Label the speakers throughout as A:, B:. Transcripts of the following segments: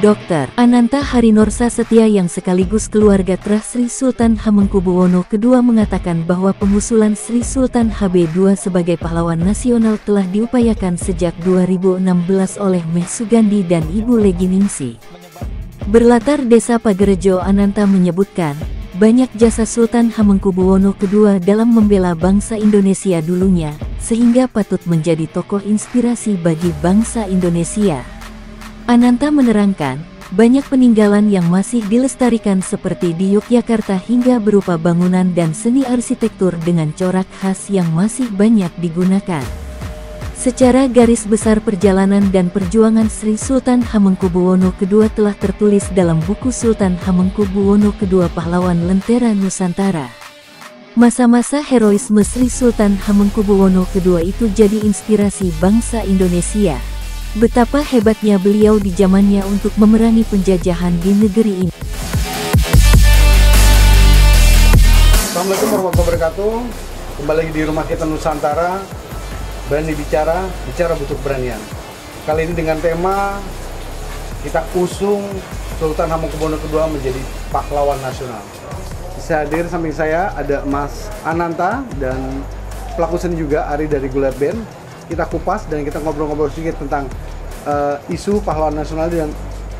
A: Dr. Ananta Harinorsa Setia yang sekaligus keluarga terah Sri Sultan Hamengkubuwono II mengatakan bahwa pengusulan Sri Sultan HB2 sebagai pahlawan nasional telah diupayakan sejak 2016 oleh Meh Sugandi dan Ibu Leginingsi. Berlatar Desa Pagerejo, Ananta menyebutkan, banyak jasa Sultan Hamengkubuwono II dalam membela bangsa Indonesia dulunya, sehingga patut menjadi tokoh inspirasi bagi bangsa Indonesia. Ananta menerangkan, banyak peninggalan yang masih dilestarikan seperti di Yogyakarta hingga berupa bangunan dan seni arsitektur dengan corak khas yang masih banyak digunakan. Secara garis besar perjalanan dan perjuangan Sri Sultan Hamengkubuwono II telah tertulis dalam buku Sultan Hamengkubuwono II Pahlawan Lentera Nusantara. Masa-masa heroisme Sri Sultan Hamengkubuwono II itu jadi inspirasi bangsa Indonesia. Betapa hebatnya beliau di zamannya untuk memerangi penjajahan di negeri ini.
B: Assalamualaikum warahmatullahi wabarakatuh. Kembali lagi di rumah kita Nusantara. Berani bicara, bicara butuh keberanian. Kali ini dengan tema kita usung Sultan Hamengkubuwono II menjadi pahlawan nasional. Bisa hadir samping saya ada Mas Ananta dan pelaku seni juga Ari dari Gulat Band. Kita kupas dan kita ngobrol-ngobrol sedikit tentang isu pahlawan nasional dan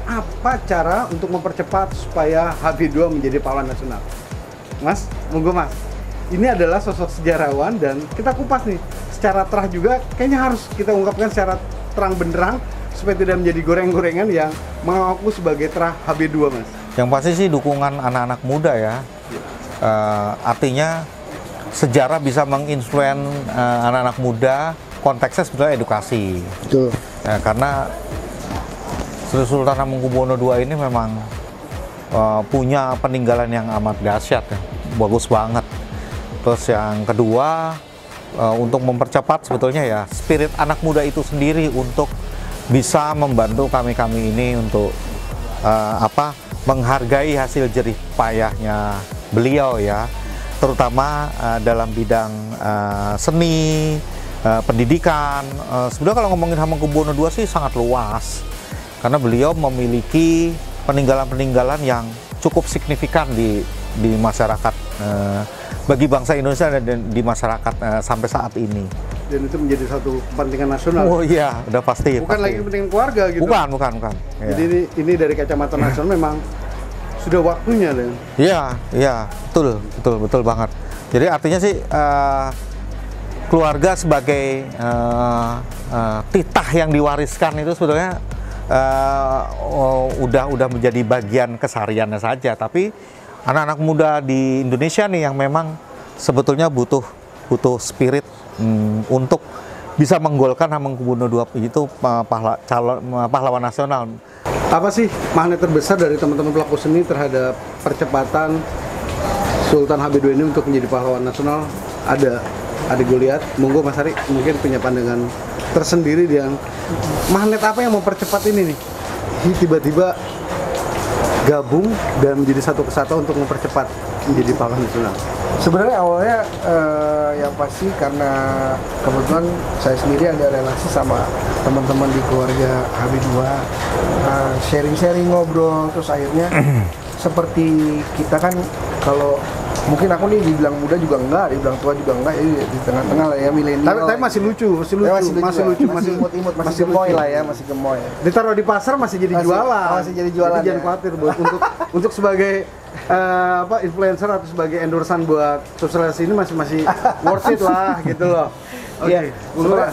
B: apa cara untuk mempercepat supaya HB2 menjadi pahlawan nasional. Mas, monggo Mas. Ini adalah sosok sejarawan dan kita kupas nih secara terah juga, kayaknya harus kita ungkapkan secara terang benderang supaya tidak menjadi goreng-gorengan yang mengaku sebagai terah HB2, Mas.
C: Yang pasti sih dukungan anak-anak muda ya. Artinya sejarah bisa menginfluen anak-anak muda. Konteksnya sebetulnya edukasi.
B: Betul.
C: Ya, karena Sri Sultan Hamengkubuwono II ini memang punya peninggalan yang amat dahsyat, ya. Bagus banget. Terus yang kedua, untuk mempercepat sebetulnya ya spirit anak muda itu sendiri untuk bisa membantu kami-kami ini untuk menghargai hasil jerih payahnya beliau ya, terutama dalam bidang seni, pendidikan. Sebenarnya kalau ngomongin Hamengkubuwono II sih sangat luas karena beliau memiliki peninggalan-peninggalan yang cukup signifikan di masyarakat, bagi bangsa Indonesia dan di masyarakat sampai saat ini.
B: Dan itu menjadi satu kepentingan nasional.
C: Oh iya, udah pasti.
B: Bukan
C: pasti.
B: lagi kepentingan keluarga gitu.
C: Bukan. Ya.
B: Jadi ini dari kacamata nasional memang sudah waktunya, Dan.
C: Iya, betul banget. Jadi artinya sih keluarga sebagai titah yang diwariskan itu sebetulnya udah menjadi bagian kesehariannya saja. Tapi anak-anak muda di Indonesia nih yang memang sebetulnya butuh spirit untuk bisa menggolkan Hamengkubuwono II itu pahlawan nasional.
B: Apa sih magnet terbesar dari teman-teman pelaku seni terhadap percepatan Sultan HB2 ini untuk menjadi pahlawan nasional? Ada gue lihat, monggo Mas Ari mungkin punya pandangan tersendiri yang magnet apa yang mempercepat ini nih? Tiba-tiba gabung dan menjadi satu kesatuan untuk mempercepat menjadi pahlawan nasional.
D: Sebenarnya awalnya yang pasti karena kebetulan saya sendiri ada relasi sama teman-teman di keluarga HB2, sharing-sharing ngobrol, terus akhirnya seperti kita kan kalau mungkin aku nih dibilang muda juga enggak, dibilang tua juga enggak, jadi di tengah-tengah lah ya, milenial.
B: Tapi masih lucu, masih
D: imut-imut, masih gemoy lah ya, masih gemoy.
B: Ditaruh di pasar masih jadi jualan.
D: Masih jadi jualan.
B: Jadi jangan khawatir buat untuk sebagai influencer atau sebagai endorsan buat sosialisasi ini masih worth it lah gitu loh.
D: Iya,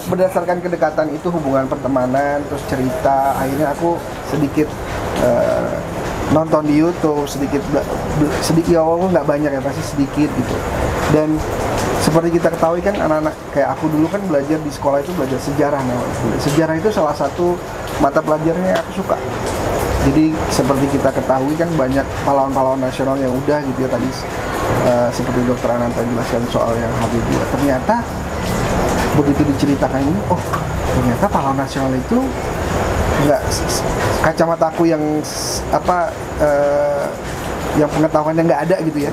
D: berdasarkan kedekatan itu, hubungan pertemanan, terus cerita, akhirnya aku sedikit nonton di YouTube, sedikit ya Allah, nggak banyak ya, pasti sedikit gitu. Dan seperti kita ketahui kan, anak-anak kayak aku dulu kan belajar di sekolah itu belajar sejarah. Nah, sejarah itu salah satu mata pelajarannya yang aku suka. Jadi seperti kita ketahui kan banyak pahlawan-pahlawan nasional yang udah gitu ya tadi, seperti Dr. Ananta jelaskan soal yang HB2. Ternyata begitu diceritakan ini, oh ternyata pahlawan nasional itu nggak, kacamata aku yang yang pengetahuannya nggak ada gitu ya.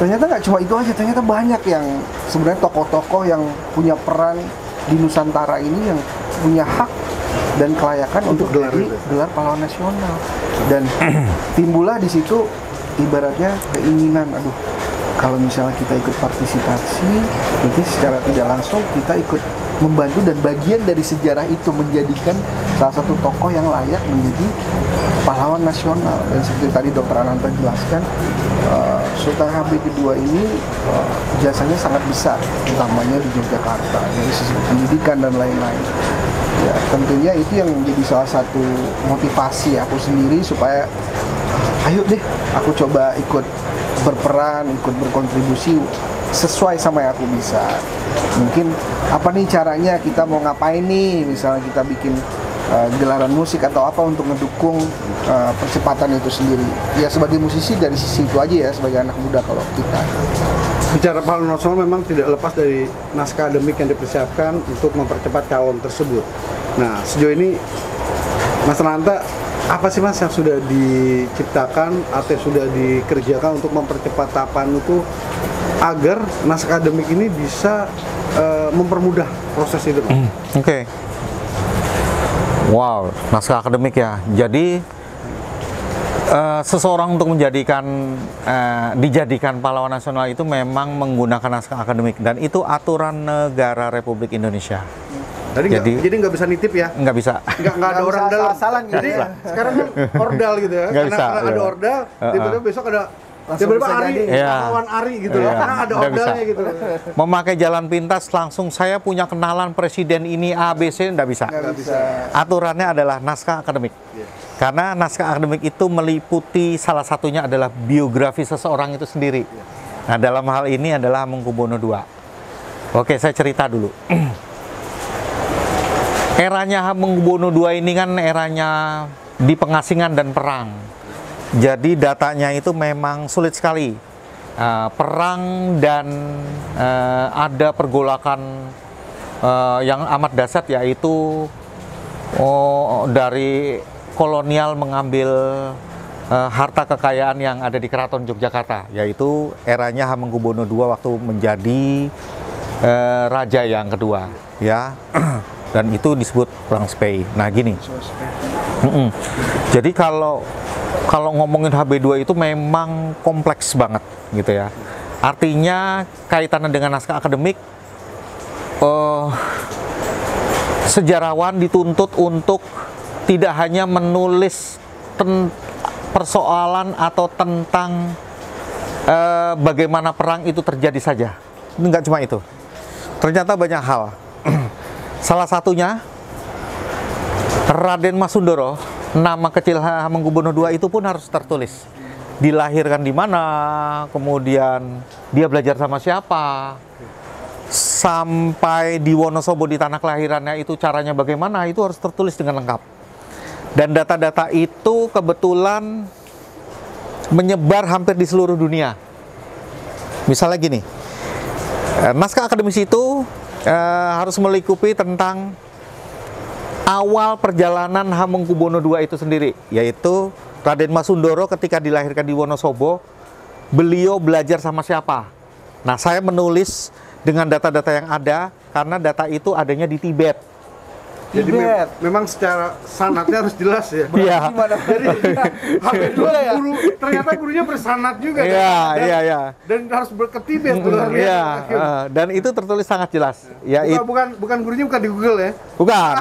D: Ternyata nggak cuma itu aja, ternyata banyak yang sebenarnya tokoh-tokoh yang punya peran di Nusantara ini, yang punya hak dan kelayakan untuk jadi gelar pahlawan nasional. Dan timbullah di situ ibaratnya keinginan, aduh kalau misalnya kita ikut partisipasi, berarti secara tidak langsung kita ikut membantu dan bagian dari sejarah itu menjadikan salah satu tokoh yang layak menjadi pahlawan nasional. Dan seperti tadi Dr. Ananta jelaskan, Sultan HB kedua ini jasanya sangat besar, utamanya di Yogyakarta dari sisi pendidikan dan lain-lain. Ya, tentunya itu yang menjadi salah satu motivasi aku sendiri supaya ayo deh aku coba ikut berperan, ikut berkontribusi sesuai sama yang aku bisa. Mungkin apa nih caranya, kita mau ngapain nih, misalnya kita bikin gelaran musik atau apa untuk ngedukung percepatan itu sendiri. Ya sebagai musisi dari sisi itu aja ya, sebagai anak muda kalau kita.
B: Bicara pahlawan nasional memang tidak lepas dari naskah akademik yang dipersiapkan untuk mempercepat calon tersebut. Nah, sejauh ini Mas Ananta, apa sih Mas yang sudah diciptakan atau sudah dikerjakan untuk mempercepat tahapan itu agar naskah akademik ini bisa mempermudah proses itu?
C: Oke. Wow, naskah akademik ya. Jadi seseorang untuk dijadikan pahlawan nasional itu memang menggunakan naskah akademik, dan itu aturan negara Republik Indonesia.
B: Jadi nggak bisa nitip ya?
C: Nggak bisa.
B: Nggak ada orang dalam.
D: Salah-salan gitu.
B: Jadi sekarang kan ordal gitu ya.
C: Nggak bisa,
B: Karena ada
C: iya.
B: ordal, tiba-tiba besok ada
D: Langsung
B: tiba-tiba
D: bisa
B: Ari,
C: jadi. Iya.
B: pahlawan Ari gitu loh.
C: Iya.
B: Karena ada
C: Nggak
B: ordalnya
C: bisa.
B: gitu.
C: Memakai jalan pintas langsung saya punya kenalan presiden ini ABC, nggak bisa.
D: Nggak bisa.
C: Aturannya adalah naskah akademik. Karena naskah akademik itu meliputi salah satunya adalah biografi seseorang itu sendiri. Nah, dalam hal ini adalah Hamengkubuwono II. Oke, saya cerita dulu. Eranya Hamengkubuwono II ini kan eranya di pengasingan dan perang. Jadi datanya itu memang sulit sekali. Perang dan ada pergolakan yang amat dahsyat, yaitu dari kolonial mengambil harta kekayaan yang ada di Keraton Yogyakarta, yaitu eranya Hamengkubuwono II waktu menjadi raja yang kedua, ya. Dan itu disebut perang Spei. Nah gini, jadi kalau ngomongin HB2 itu memang kompleks banget gitu ya. Artinya kaitannya dengan naskah akademik, sejarawan dituntut untuk tidak hanya menulis persoalan atau tentang bagaimana perang itu terjadi saja. Enggak cuma itu. Ternyata banyak hal. Salah satunya Raden Mas Sundoro, nama kecil Hamengkubuwono II itu pun harus tertulis. Dilahirkan di mana, kemudian dia belajar sama siapa, sampai di Wonosobo di tanah kelahirannya itu caranya bagaimana, itu harus tertulis dengan lengkap. Dan data-data itu kebetulan menyebar hampir di seluruh dunia. Misalnya gini, naskah akademis itu harus melingkupi tentang awal perjalanan Hamengkubuwono II itu sendiri, yaitu Raden Mas Sundoro ketika dilahirkan di Wonosobo, beliau belajar sama siapa. Nah, saya menulis dengan data-data yang ada, karena data itu adanya di Tibet.
B: Jadi memang secara sanatnya harus jelas ya.
C: Iya.
B: Jadi HB2 guru, ternyata gurunya bersanat juga.
C: Iya.
B: Dan harus berketibet.
C: Iya. Dan itu tertulis sangat jelas. Ya,
B: bukan gurunya bukan di Google ya?
C: Bukan.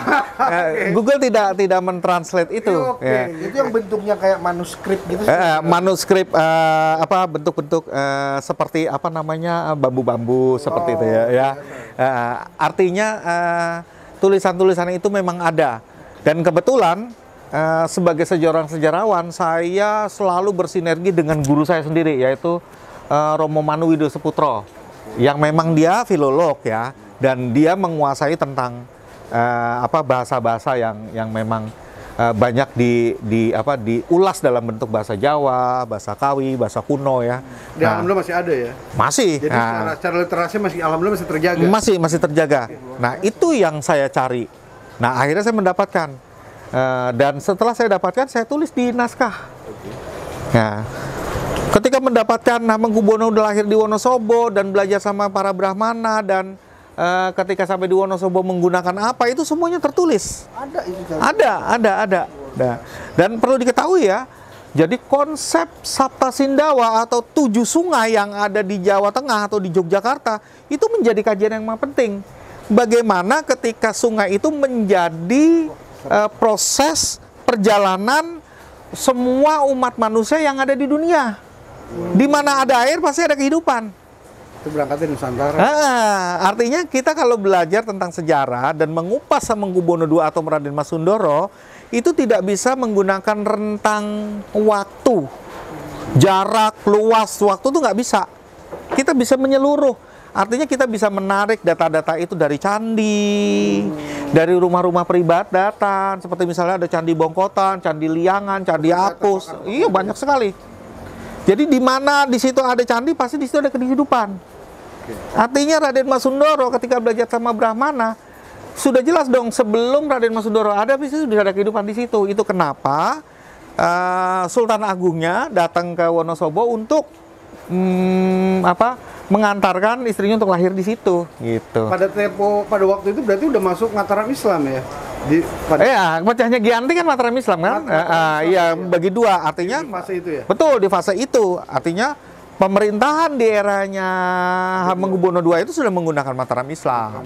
C: Google tidak mentranslate itu.
B: Oke.
C: Ya.
D: Itu yang bentuknya kayak manuskrip gitu.
C: Manuskrip bentuk-bentuk seperti apa namanya, bambu-bambu seperti itu ya. Artinya tulisan-tulisan itu memang ada. Dan kebetulan sebagai seorang sejarawan, saya selalu bersinergi dengan guru saya sendiri, yaitu Romo Manuwido Seputro, yang memang dia filolog ya, dan dia menguasai tentang bahasa-bahasa yang memang banyak diulas dalam bentuk bahasa Jawa, bahasa Kawi, bahasa kuno ya.
B: Di alhamdulillah masih ada ya?
C: Masih.
B: Jadi secara literasi alhamdulillah masih terjaga?
C: Masih terjaga. Nah, itu yang saya cari. Nah, akhirnya saya mendapatkan. Dan setelah saya dapatkan, saya tulis di naskah. Nah, ketika mendapatkan Hamengkubuwono lahir di Wonosobo dan belajar sama para Brahmana dan ketika sampai di Wonosobo menggunakan apa, itu semuanya tertulis.
D: Ada itu kan?
C: Ada. Nah, dan perlu diketahui ya, jadi konsep Sapta Sindawa atau 7 sungai yang ada di Jawa Tengah atau di Yogyakarta itu menjadi kajian yang penting. Bagaimana ketika sungai itu menjadi proses perjalanan semua umat manusia yang ada di dunia. Di mana ada air pasti ada kehidupan.
B: Itu berangkatnya Nusantara.
C: Artinya kita kalau belajar tentang sejarah dan mengupas Hamengkubuwono II atau Raden Mas Sundoro, itu tidak bisa menggunakan rentang waktu, jarak, luas waktu itu nggak bisa. Kita bisa menyeluruh. Artinya kita bisa menarik data-data itu dari candi, dari rumah-rumah peribadatan, seperti misalnya ada Candi Bongkotan, Candi Liangan, Candi Apus. Iya, banyak sekali. Jadi di mana di situ ada candi, pasti di situ ada kehidupan. Artinya Raden Mas Sundoro ketika belajar sama Brahmana, sudah jelas dong sebelum Raden Mas Sundoro ada, bisa sudah ada kehidupan di situ. Itu kenapa Sultan Agungnya datang ke Wonosobo untuk mengantarkan istrinya untuk lahir di situ, gitu.
B: Pada waktu itu berarti udah masuk Mataram Islam ya?
C: Pecahnya Giyanti kan Mataram Islam kan? Iya, bagi dua, artinya.
B: Di fase itu ya?
C: Betul, di fase itu, artinya pemerintahan di eranya Hamengkubuwono II itu sudah menggunakan Mataram Islam.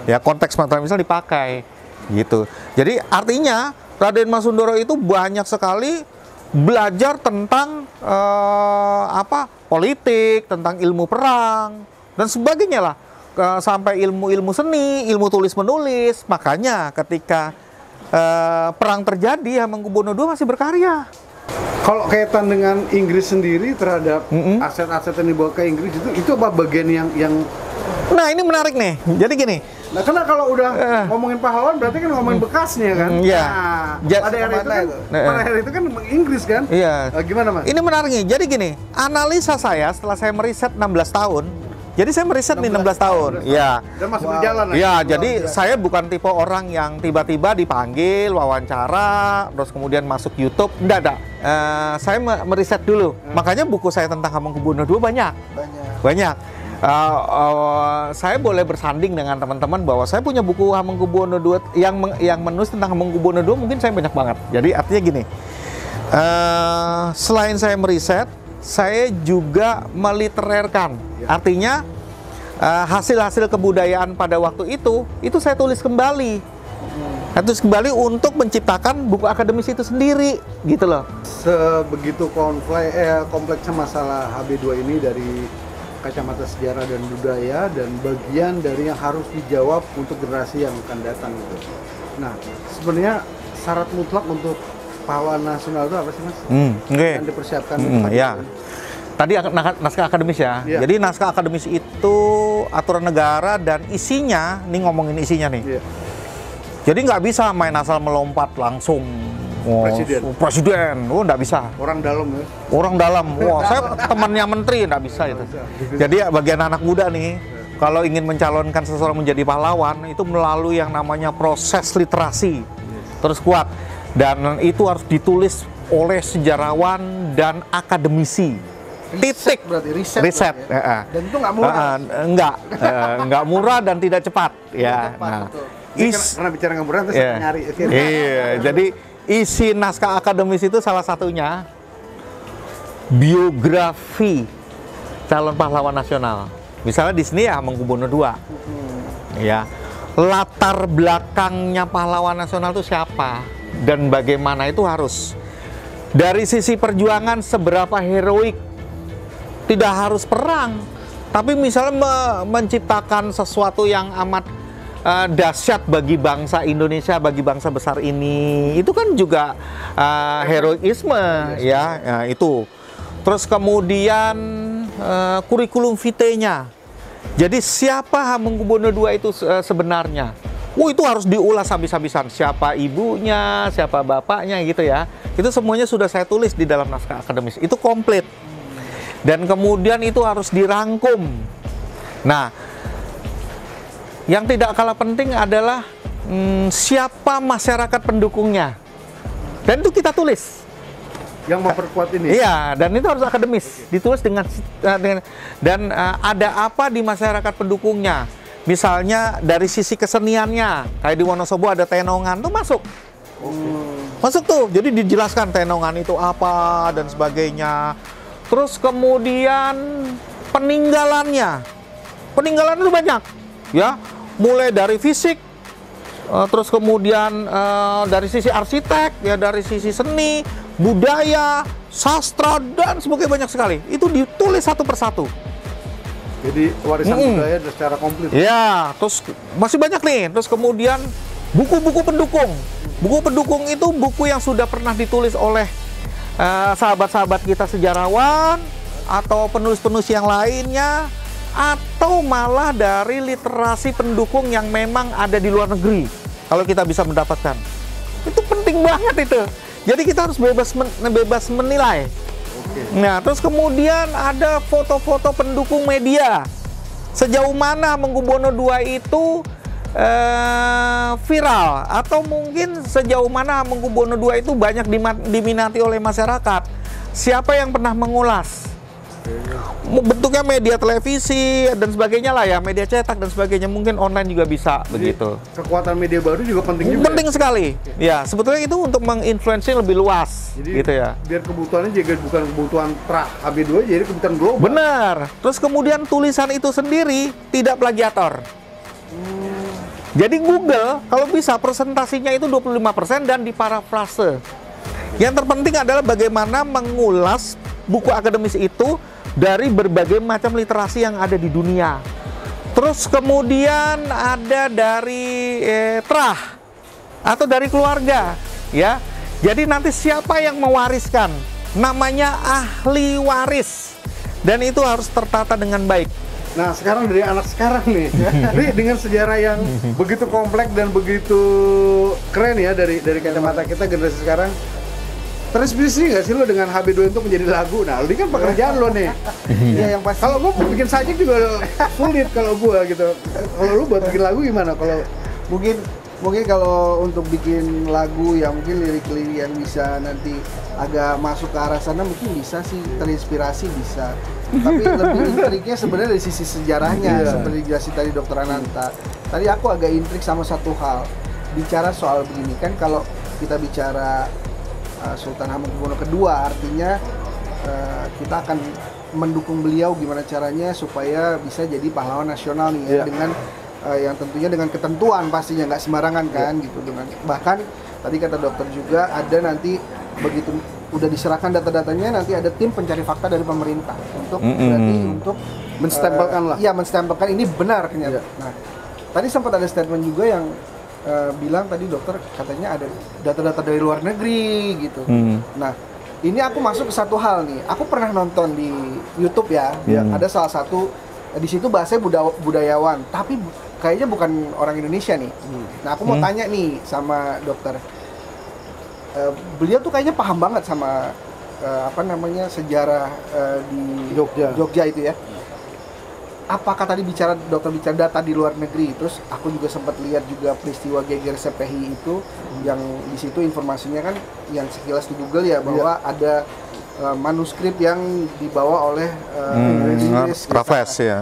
C: Ya, konteks Mataram Islam dipakai, gitu. Jadi artinya Raden Mas Sundoro itu banyak sekali belajar tentang politik, tentang ilmu perang dan sebagainya lah, sampai ilmu-ilmu seni, ilmu tulis-menulis. Makanya ketika perang terjadi, Hamengkubuwono II masih berkarya.
B: Kalau kaitan dengan Inggris sendiri terhadap aset-aset yang dibawa ke Inggris itu apa bagian yang
C: Nah, ini menarik nih. Jadi gini.
B: Nah, karena kalau udah ngomongin pahlawan berarti kan ngomongin bekasnya kan?
C: Iya.
B: Nah, pada era itu kan Inggris kan?
C: Iya.
B: Gimana, Mas?
C: Ini menarik nih. Jadi gini, analisa saya setelah saya meriset 16 tahun. Jadi saya meriset nih 16 tahun. Iya.
B: Dan masih berjalan.
C: Iya, jadi saya bukan tipe orang yang tiba-tiba dipanggil, wawancara, terus kemudian masuk YouTube. Enggak. Saya meriset dulu. Makanya buku saya tentang Hamengkubuwono II banyak. Saya boleh bersanding dengan teman-teman bahwa saya punya buku Hamengkubuwono II yang menulis tentang Hamengkubuwono II mungkin saya banyak banget. Jadi artinya gini, selain saya meriset, saya juga melitererkan. Artinya hasil-hasil kebudayaan pada waktu itu saya tulis kembali. Tulis kembali untuk menciptakan buku akademis itu sendiri, gitu loh.
B: Sebegitu kompleksnya masalah HB2 ini dari kacamata sejarah dan budaya dan bagian dari yang harus dijawab untuk generasi yang akan datang gitu. Nah, sebenarnya syarat mutlak untuk pahlawan nasional itu apa sih, Mas? Yang dipersiapkan
C: ya. Tadi naskah akademis ya. Jadi naskah akademis itu aturan negara dan isinya, nih ngomongin isinya nih. Jadi nggak bisa main asal melompat langsung. Presiden, nggak bisa.
B: Orang dalam ya?
C: Orang dalam, saya temannya menteri, nggak bisa itu. Jadi ya, bagian anak muda nih, kalau ingin mencalonkan seseorang menjadi pahlawan, itu melalui yang namanya proses literasi, terus kuat. Dan itu harus ditulis oleh sejarawan dan akademisi. Titik.
D: Berarti
C: riset.
D: Ya? Dan itu nggak murah?
C: Nggak murah dan tidak cepat. Ya.
B: Karena bicara nggak murah, terus nyari.
C: Iya, jadi isi naskah akademis itu salah satunya biografi calon pahlawan nasional. Misalnya di sini ya Hamengkubuwono II. Ya. Latar belakangnya pahlawan nasional itu siapa dan bagaimana itu harus. Dari sisi perjuangan seberapa heroik. Tidak harus perang, tapi misalnya menciptakan sesuatu yang amat dahsyat bagi bangsa Indonesia, bagi bangsa besar ini, itu kan juga heroisme, ya, itu. Terus kemudian kurikulum vitae-nya. Jadi siapa Hamengkubuwono II itu sebenarnya? Itu harus diulas habis-habisan. Siapa ibunya, siapa bapaknya, gitu ya. Itu semuanya sudah saya tulis di dalam naskah akademis. Itu komplit. Dan kemudian itu harus dirangkum. Nah, yang tidak kalah penting adalah siapa masyarakat pendukungnya. Dan itu kita tulis.
B: Yang memperkuat ini?
C: Iya, dan itu harus akademis. Ditulis dengan dan ada apa di masyarakat pendukungnya. misalnya dari sisi keseniannya, kayak di Wonosobo ada tenongan tuh masuk. Masuk tuh, jadi dijelaskan tenongan itu apa dan sebagainya. Terus kemudian peninggalannya itu banyak, ya, mulai dari fisik, terus kemudian dari sisi arsitek, ya, dari sisi seni, budaya, sastra dan sebagainya, banyak sekali. Itu ditulis satu persatu.
B: Jadi warisan budaya secara komplit.
C: Ya, terus masih banyak nih. Terus kemudian buku-buku pendukung. Buku pendukung itu buku yang sudah pernah ditulis oleh sahabat-sahabat kita sejarawan atau penulis-penulis yang lainnya, atau malah dari literasi pendukung yang memang ada di luar negeri. Kalau kita bisa mendapatkan, itu penting banget itu. Jadi kita harus bebas menilai. Nah, terus kemudian ada foto-foto pendukung media. Sejauh mana Hamengkubuwono II itu viral, atau mungkin sejauh mana Hamengkubuwono II itu banyak diminati oleh masyarakat. Siapa yang pernah mengulas? Bentuknya media televisi dan sebagainya lah ya, media cetak dan sebagainya, mungkin online juga bisa. Jadi, begitu.
B: Kekuatan media baru juga penting juga.
C: Penting sekali. Ya, sebetulnya itu untuk menginfluensi lebih luas. Jadi, gitu ya.
B: Biar kebutuhannya juga bukan kebutuhan HB2, jadi kebutuhan global.
C: Benar. Terus kemudian tulisan itu sendiri tidak plagiator. Jadi Google kalau bisa presentasinya itu 25% dan diparafrase. Yang terpenting adalah bagaimana mengulas buku akademis itu dari berbagai macam literasi yang ada di dunia. Terus kemudian ada dari trah atau dari keluarga, ya. Jadi nanti siapa yang mewariskan, namanya ahli waris, dan itu harus tertata dengan baik.
B: Nah, sekarang dari anak sekarang nih, dengan sejarah yang begitu kompleks dan begitu keren ya, dari kacamata kita generasi sekarang, terinspirasi nggak sih lo dengan HB2 untuk menjadi lagu? Nah, ini kan pekerjaan lo nih.
D: Iya, yang pasti.
B: Kalau gue bikin sajak juga sulit kalau gue gitu. Kalau lo buat bikin lagu gimana? Kalau
D: mungkin kalau untuk bikin lagu yang mungkin lirik-lirik yang bisa nanti agak masuk ke arah sana, mungkin bisa sih, terinspirasi bisa. Tapi lebih intriknya sebenarnya dari sisi sejarahnya, seperti dijelasin tadi Dr. Ananta. Tadi aku agak intrik sama satu hal, bicara soal begini kan, kalau kita bicara Sultan Hamengkubuwono II, artinya kita akan mendukung beliau gimana caranya supaya bisa jadi pahlawan nasional nih, ya, dengan yang tentunya dengan ketentuan pastinya, nggak sembarangan kan, gitu. Dengan bahkan tadi kata dokter juga ada nanti begitu udah diserahkan data-datanya, nanti ada tim pencari fakta dari pemerintah untuk berarti untuk
B: menstempelkan lah.
D: Iya, menstempelkan ini benar kenyataan. Nah, tadi sempat ada statement juga yang bilang tadi dokter katanya ada data-data dari luar negeri gitu. Nah, ini aku masuk ke satu hal nih. Aku pernah nonton di YouTube ya. Ada salah satu di situ bahasanya budayawan, tapi kayaknya bukan orang Indonesia nih. Nah, aku mau tanya nih sama dokter. Beliau tuh kayaknya paham banget sama apa namanya sejarah di Jogja itu ya. Apakah tadi dokter bicara data di luar negeri, terus aku juga sempat lihat juga peristiwa geger Sepehi itu, yang di situ informasinya kan yang sekilas di Google ya, bahwa ada manuskrip yang dibawa oleh Inggris,
C: Raffles ya.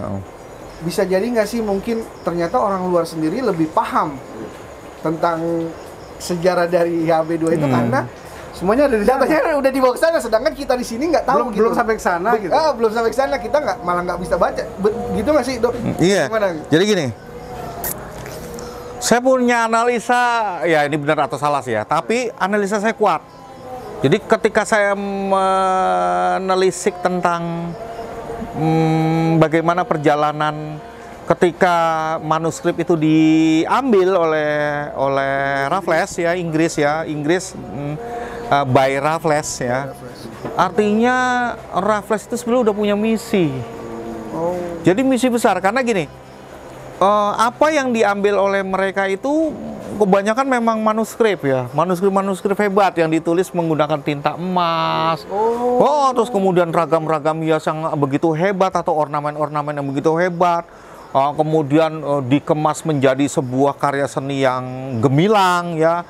D: Bisa jadi nggak sih mungkin ternyata orang luar sendiri lebih paham tentang sejarah dari HB2 itu karena
B: semuanya ada di
D: datanya udah dibawa ke sana, sedangkan kita di sini nggak tahu,
B: belum sampai ke sana gitu.
D: Belum sampai ke sana, kita malah nggak bisa baca. Gitu nggak sih, Dok?
C: Iya.
D: Gimana?
C: Jadi gini, saya punya analisa, ya ini benar atau salah sih ya, tapi analisa saya kuat. Jadi ketika saya menelisik tentang bagaimana perjalanan ketika manuskrip itu diambil oleh Raffles ya, Inggris by Raffles ya. Artinya Raffles itu sebenarnya udah punya misi. Jadi misi besar, karena gini, apa yang diambil oleh mereka itu kebanyakan memang manuskrip ya, manuskrip hebat yang ditulis menggunakan tinta emas. Terus kemudian ragam-ragam hias yang begitu hebat atau ornamen-ornamen yang begitu hebat. Kemudian dikemas menjadi sebuah karya seni yang gemilang ya.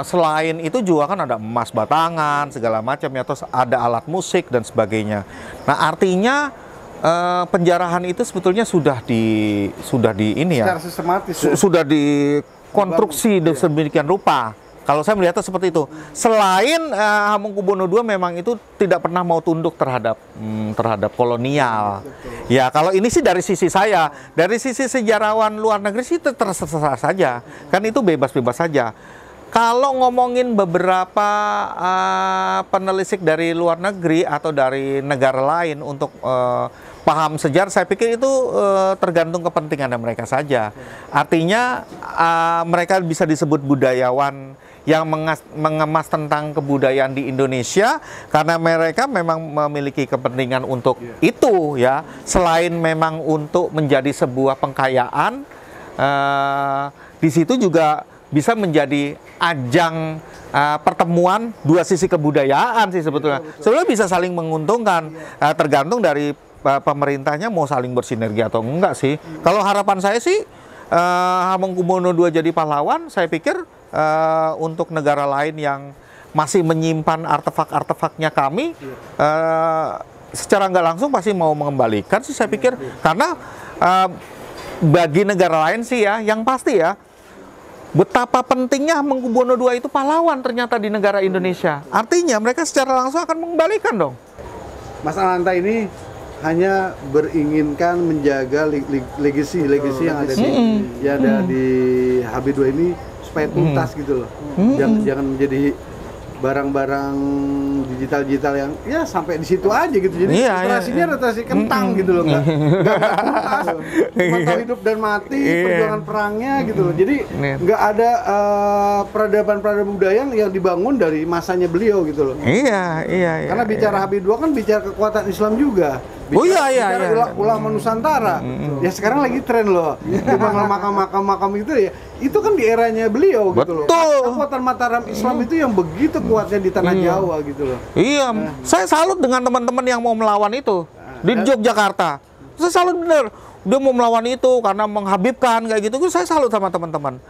C: Selain itu juga kan ada emas batangan segala macam ya, terus ada alat musik dan sebagainya. Nah, artinya penjarahan itu sebetulnya sudah di ini ya,
B: Secara sistematis ya.
C: sudah dikonstruksi sedemikian rupa. Kalau saya melihatnya seperti itu. Selain Hamengkubuwono II memang itu tidak pernah mau tunduk terhadap kolonial. Ya, kalau ini sih dari sisi saya, dari sisi sejarawan luar negeri sih terserah saja. Kan itu bebas-bebas saja. Kalau ngomongin beberapa penelisik dari luar negeri atau dari negara lain untuk paham sejarah, saya pikir itu tergantung kepentingan mereka saja. Artinya mereka bisa disebut budayawan yang mengemas tentang kebudayaan di Indonesia karena mereka memang memiliki kepentingan untuk itu ya, selain memang untuk menjadi sebuah pengkayaan, di situ juga bisa menjadi ajang pertemuan dua sisi kebudayaan sih sebetulnya. Sebenarnya bisa saling menguntungkan, tergantung dari pemerintahnya mau saling bersinergi atau enggak sih. Kalau harapan saya sih Hamengkubuwono II jadi pahlawan, saya pikir untuk negara lain yang masih menyimpan artefak-artefaknya kami, secara nggak langsung pasti mau mengembalikan sih saya pikir. Karena bagi negara lain sih ya, yang pasti ya, betapa pentingnya Hamengkubuwono II itu pahlawan ternyata di negara Indonesia. Artinya mereka secara langsung akan mengembalikan dong.
B: Mas Ananta ini hanya beringinkan menjaga legasi yang ada di HB2 ini supaya tuntas gitu loh. Jangan menjadi barang-barang digital yang ya sampai di situ aja gitu. Jadi literasinya literasi kentang gitu loh, nggak tuntas, cuma tahu hidup dan mati, perjuangan perangnya gitu loh. Jadi nggak ada peradaban budaya yang dibangun dari masanya beliau gitu loh. Karena bicara HB2 kan bicara kekuatan Islam juga. Bicara ulama Nusantara. Ya sekarang lagi tren loh. Dibangun makam-makam itu ya. Itu kan di eranya beliau gitu loh. Kekuatan Mataram Islam itu yang begitu kuatnya di tanah Jawa gitu loh.
C: Iya, saya salut dengan teman-teman yang mau melawan itu di Yogyakarta. Saya salut bener. Dia mau melawan itu karena menghabibkan kayak gitu. Saya salut sama teman-teman.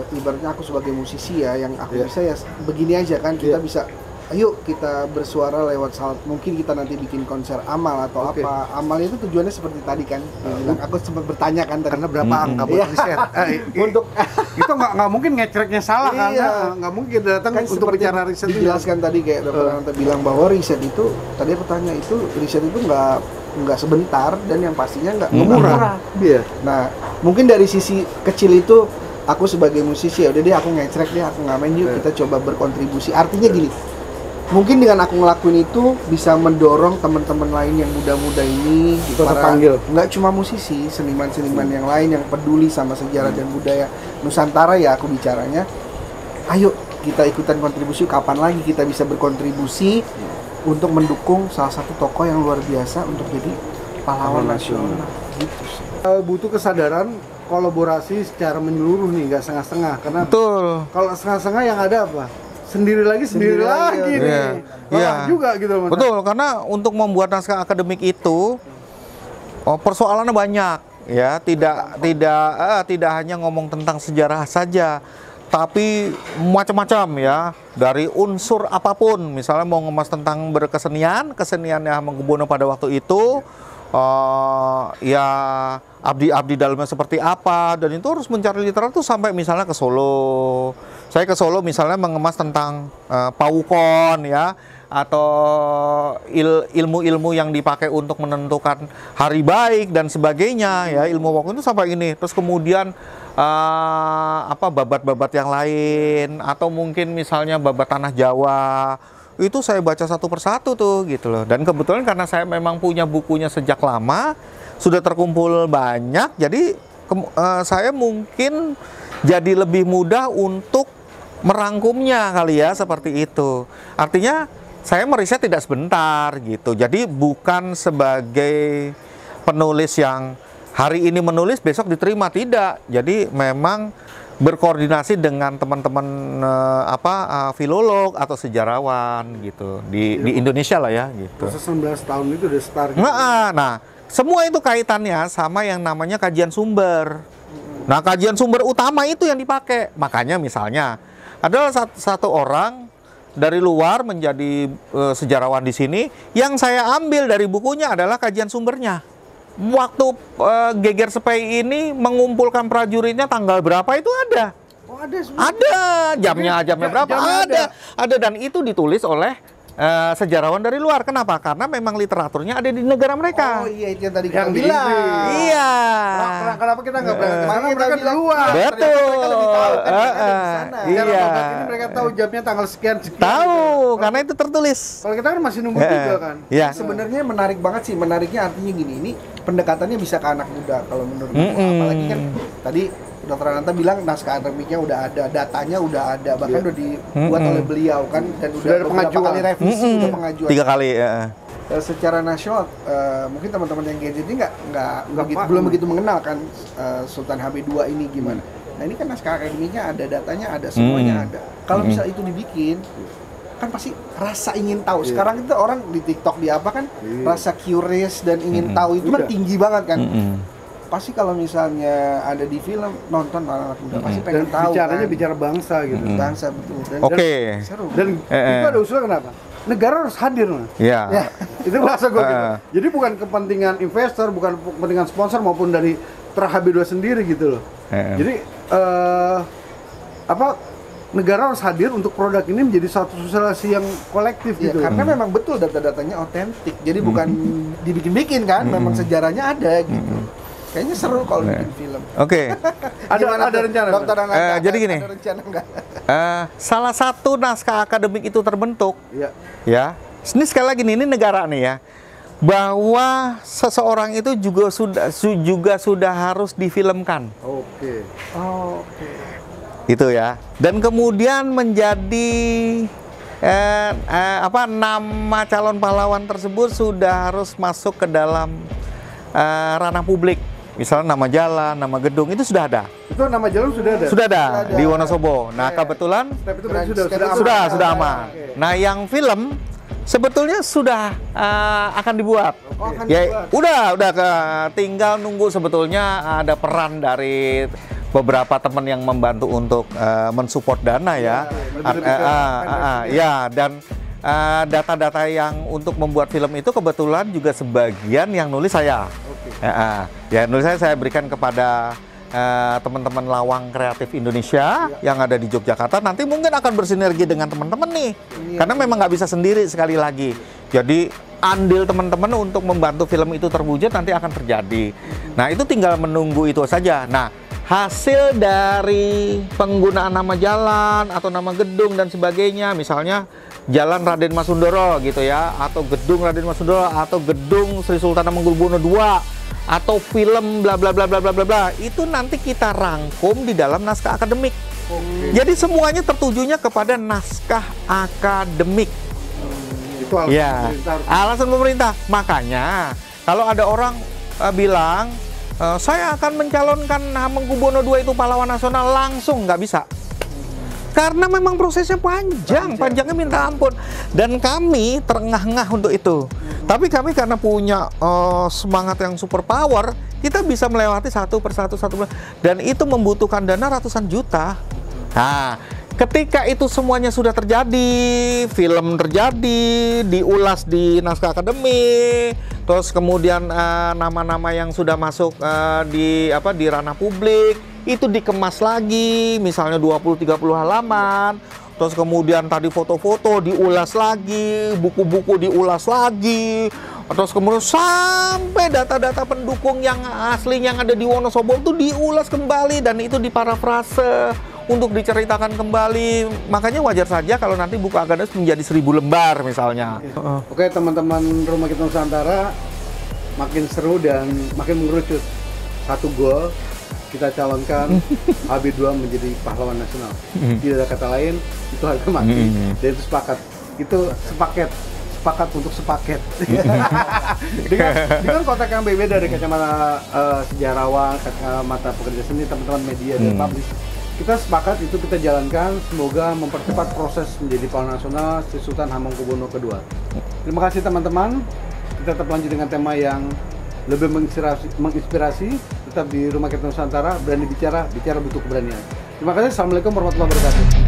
D: Ibaratnya aku sebagai musisi ya, yang aku bisa ya begini aja kan, kita bisa ayo kita bersuara lewat salat. Mungkin kita nanti bikin konser amal atau apa. Amal itu tujuannya seperti tadi kan. Aku sempat bertanya kan tadi.
B: Karena berapa angka buat riset. Untuk itu nggak mungkin ngecreknya salah kan. Nggak mungkin datang kan untuk bicara riset.
D: Dijelaskan tadi kayak Dr. Ananta bilang bahwa riset itu, tadi aku tanya itu riset itu nggak sebentar dan yang pastinya nggak murah.
B: Iya.
D: Nah, mungkin dari sisi kecil itu aku sebagai musisi ya udah deh aku ngecrek deh, aku ngamen yuk kita coba berkontribusi. Artinya gini, mungkin dengan aku ngelakuin itu bisa mendorong teman-teman lain yang muda-muda ini
B: terpanggil.
D: Nggak cuma musisi, seniman-seniman yang lain yang peduli sama sejarah dan budaya Nusantara ya aku bicaranya. Ayo kita ikutan kontribusi, kapan lagi kita bisa berkontribusi untuk mendukung salah satu tokoh yang luar biasa untuk jadi pahlawan nasional. Gitu sih.
B: Butuh kesadaran kolaborasi secara menyeluruh nih, nggak setengah-setengah. Karena kalau setengah-setengah yang ada apa? Sendiri lagi nih. Juga gitu loh.
C: Betul, karena untuk membuat naskah akademik itu persoalannya banyak ya, tidak hanya ngomong tentang sejarah saja, tapi macam-macam ya, dari unsur apapun. Misalnya mau ngemas tentang keseniannya Hamengkubuwono pada waktu itu, ya abdi dalamnya seperti apa, dan itu harus mencari literatur sampai misalnya ke Solo. Saya ke Solo misalnya mengemas tentang pawukon ya, atau ilmu-ilmu yang dipakai untuk menentukan hari baik dan sebagainya ya, ilmu pawukon itu sampai ini. Terus kemudian babat-babat yang lain, atau mungkin misalnya babat tanah Jawa, itu saya baca satu persatu tuh gitu loh. Dan kebetulan karena saya memang punya bukunya sejak lama, sudah terkumpul banyak, jadi saya mungkin jadi lebih mudah untuk merangkumnya kali ya, seperti itu. Artinya saya meriset tidak sebentar gitu. Jadi bukan sebagai penulis yang hari ini menulis besok diterima, tidak. Jadi memang berkoordinasi dengan teman-teman filolog atau sejarawan gitu di Indonesia lah ya gitu.
B: Proses 19 tahun itu udah start gitu.
C: Nah, semua itu kaitannya sama yang namanya kajian sumber. Nah, kajian sumber utama itu yang dipakai. Makanya misalnya adalah satu orang dari luar menjadi sejarawan di sini. Yang saya ambil dari bukunya adalah kajian sumbernya. Waktu Geger Sepei ini mengumpulkan prajuritnya tanggal berapa itu ada.
D: Oh, ada semua.
C: Ada, jamnya berapa?
B: jamnya
C: Ada, dan itu ditulis oleh sejarawan dari luar. Kenapa? Karena memang literaturnya ada di negara mereka.
D: Oh iya, itu yang tadi
B: Yang
D: kita
B: di
D: bilang.
B: Inggris.
C: Iya.
B: Kenapa kita nggak berangkat? Karena
D: Makanya
B: mereka
D: kita
B: di
D: bilang,
B: luar.
C: Betul.
D: Mereka lebih tahu kan, mereka ada di sana.
C: Iya.
B: Cara obat ini mereka tahu jamnya tanggal sekian.
C: Tahu, karena itu tertulis.
B: Kalau kita kan masih nunggu juga kan.
C: Iya.
D: Sebenarnya menarik banget sih. Menariknya artinya gini, ini pendekatannya bisa ke anak muda kalau menurut aku. Apalagi kan tadi Dr. Ananta bilang naskah akademiknya udah ada, datanya udah ada, bahkan udah dibuat oleh beliau kan, dan
B: Sudah
D: udah
B: ada
D: beberapa
B: pengajuan.
D: kali revisi, udah pengajuan.
C: 3 kali.
D: Secara nasional, mungkin teman-teman yang gadget ini
B: Nggak
D: belum
B: paham.
D: begitu mengenal kan Sultan HB2 ini gimana. Nah ini kan naskah akademiknya ada, datanya ada, semuanya ada. Kalau misal itu dibikin, kan pasti rasa ingin tahu. Sekarang itu orang di TikTok di apa kan, rasa curious dan ingin tahu itu kan
B: Udah.
D: tinggi banget kan. Pasti kalau misalnya ada di film, nonton anak muda pasti
B: Dan
D: pengen tahu
B: bicaranya
D: kan.
B: bicara bangsa gitu.
D: Bangsa betul. Dan
C: Oke.
D: seru.
B: Dan itu ada usulan kenapa? Negara harus hadir, Mas.
C: Iya.
D: Ya.
B: Itu bahasa gue gitu. Jadi bukan kepentingan investor, bukan kepentingan sponsor maupun dari HB2 sendiri gitu loh. Jadi negara harus hadir untuk produk ini menjadi satu sosialisasi yang kolektif
D: Ya,
B: gitu.
D: karena memang betul data-datanya otentik. Jadi bukan dibikin-bikin kan, memang sejarahnya ada gitu. Kayaknya seru kalau bikin film.
C: Oke.
B: Ada rencana,
D: Dokter Ananta,
C: jadi gini.
D: ada rencana nggak?
C: Salah satu naskah akademik itu terbentuk,
B: Iya.
C: ya. Ini sekali lagi nih, ini negara nih ya. Bahwa seseorang itu juga sudah harus difilmkan.
B: Oke.
D: Oh, oke.
C: Itu ya. Dan kemudian menjadi nama calon pahlawan tersebut sudah harus masuk ke dalam ranah publik. Misalnya nama jalan, nama gedung itu sudah ada.
B: Itu nama jalan sudah ada.
C: Sudah ada
D: ada.
C: di Wonosobo. Nah, kebetulan
B: Step itu berarti sudah
C: sudah
B: aman.
C: aman.
B: Oke.
C: Nah, yang film sebetulnya sudah akan dibuat.
D: Oh, akan
C: Ya,
D: dibuat.
C: tinggal nunggu sebetulnya ada peran dari beberapa teman yang membantu untuk mensupport dana ya. Dan data-data yang untuk membuat film itu kebetulan juga sebagian yang nulis saya. Ya, nulis saya berikan kepada teman-teman Lawang Kreatif Indonesia yang ada di Yogyakarta. Nanti mungkin akan bersinergi dengan teman-teman nih, karena memang nggak bisa sendiri sekali lagi. Jadi andil teman-teman untuk membantu film itu terwujud nanti akan terjadi. Nah, itu tinggal menunggu itu saja. Nah, hasil dari penggunaan nama jalan atau nama gedung dan sebagainya, misalnya Jalan Raden Mas Sundoro gitu ya, atau gedung Raden Mas Sundoro, atau gedung Sri Sultan Hamengkubuwono II, atau film bla bla bla bla bla bla bla, itu nanti kita rangkum di dalam naskah akademik. Jadi semuanya tertujunya kepada naskah akademik.
B: Itu alasan
C: Ya,
B: pemerintah harus-
C: alasan pemerintah. Makanya kalau ada orang bilang saya akan mencalonkan Hamengkubuwono II itu pahlawan nasional, langsung nggak bisa. Karena memang prosesnya panjangnya minta ampun. Dan kami terengah-engah untuk itu. Tapi kami karena punya semangat yang super power, kita bisa melewati satu persatu. Dan itu membutuhkan dana ratusan juta. Nah, ketika itu semuanya sudah terjadi, film terjadi, diulas di naskah akademik, terus kemudian nama-nama yang sudah masuk di ranah publik, itu dikemas lagi, misalnya 20-30 halaman, terus kemudian tadi foto-foto diulas lagi, buku-buku diulas lagi, terus kemudian sampai data-data pendukung yang asli yang ada di Wonosobo itu diulas kembali dan itu diparafrase untuk diceritakan kembali. Makanya wajar saja kalau nanti buku akademis menjadi 1000 lembar misalnya.
B: Oke, teman-teman Rumah Kita Nusantara, makin seru dan makin mengerucut. Satu goal, kita calonkan HB2 menjadi pahlawan nasional. Tidak ada kata lain, itu harga mati. Dan itu sepakat. Itu sepakat untuk sepaket. dengan konteks yang berbeda dari kacamata sejarawan, kacamata pekerja seni, teman-teman media dan publish. Kita sepakat itu kita jalankan, semoga mempercepat proses menjadi pahlawan nasional Sri Sultan Hamengkubuwono II. Terima kasih teman-teman. Kita tetap lanjut dengan tema yang lebih menginspirasi. Tetap di Rumah Kita Nusantara, berani bicara butuh keberanian. Terima kasih. Assalamualaikum warahmatullahi wabarakatuh.